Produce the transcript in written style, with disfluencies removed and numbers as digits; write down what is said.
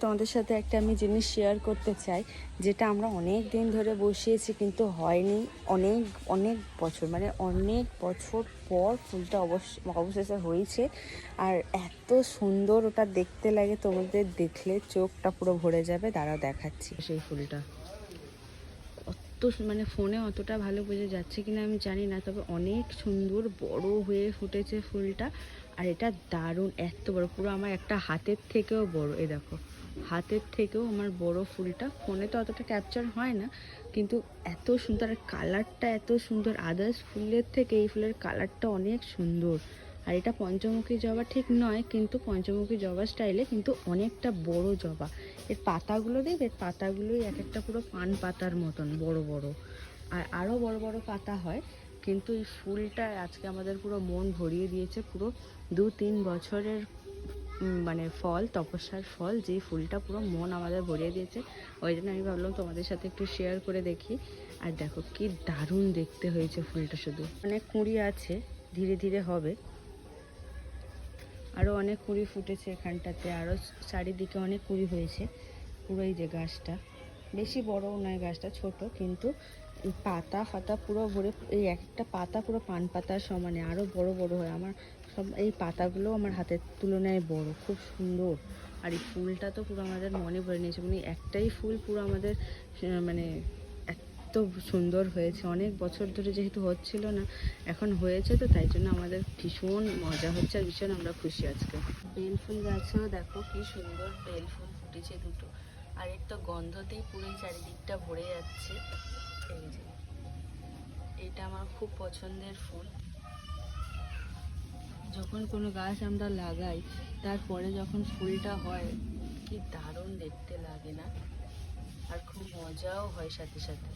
তোমাদের সাথে একটা আমি জিনিস শেয়ার করতে চাই, যেটা আমরা অনেক দিন ধরে বসিয়েছি কিন্তু হয়নি। অনেক অনেক বছর, মানে অনেক বছর পর ফুলটা অবশেষে হয়েছে। আর এত সুন্দর ওটা দেখতে লাগে, তোমাদের দেখলে চোখটা পুরো ভরে যাবে। দাঁড়াও দেখাচ্ছি সেই ফুলটা। অত মানে ফোনে অতটা ভালো বোঝা যাচ্ছে কিনা আমি জানি না, তবে অনেক সুন্দর বড় হয়ে ফুটেছে ফুলটা। আর এটা দারুণ, এত বড়, পুরো আমার একটা হাতের থেকেও বড়। এই দেখো, হাতের থেকেও আমার বড় ফুলটা। ফোনে তো অতটা ক্যাপচার হয় না, কিন্তু এত সুন্দর। আর কালারটা এত সুন্দর, আদার্স ফুলের থেকে এই ফুলের কালারটা অনেক সুন্দর। আর এটা পঞ্চমুখী জবা ঠিক নয়, কিন্তু পঞ্চমুখী জবা স্টাইলে, কিন্তু অনেকটা বড় জবা। এর পাতাগুলো দেখবে, পাতাগুলোই এক একটা পুরো পান পাতার মতন বড় বড়। আর আরও বড় বড় পাতা হয়। কিন্তু এই ফুলটা আজকে আমাদের পুরো মন ভরিয়ে দিয়েছে। পুরো 2-3 বছরের মানে ফল, তপস্যার ফল, যে ফুলটা পুরো মন আমাদের ভরিয়ে দিয়েছে। ওই জন্য আমি ভাবলাম তোমাদের সাথে একটু শেয়ার করে দেখি। আর দেখো কি দারুণ দেখতে হয়েছে ফুলটা। শুধু অনেক কুঁড়ি আছে, ধীরে ধীরে হবে। আরও অনেক কুঁড়ি ফুটেছে এখানটাতে, আরও চারিদিকে অনেক কুঁড়ি হয়েছে। পুরো এই যে গাছটা বেশি বড়ও নয়, গাছটা ছোট, কিন্তু এই পাতা ফাতা পুরো ভরে, এই একটা পাতা পুরো পান পাতার সমানে, আরও বড় বড় হয়। আমার সব এই পাতাগুলো আমার হাতের তুলনায় বড়, খুব সুন্দর। আর এই ফুলটা তো পুরো আমাদের মনে ভরে নিয়েছে। মানে একটাই ফুল পুরো আমাদের মানে এত সুন্দর হয়েছে। অনেক বছর ধরে যেহেতু হচ্ছিল না, এখন হয়েছে, তো তাই জন্য আমাদের ভীষণ মজা হচ্ছে আর ভীষণ আমরা খুশি আজকে। বেল ফুল গাছেও দেখো কি সুন্দর বেল ফুল ফুটেছে দুটো। আর এর তো গন্ধতেই পুরো চারিদিকটা ভরে যাচ্ছে। এই যে এটা আমার খুব পছন্দের ফুল। যখন কোনো গাছ আমরা লাগাই, তারপরে যখন ফুলটা হয়, কি দারুণ দেখতে লাগে না? আর খুব মজাও হয় সাথে সাথে।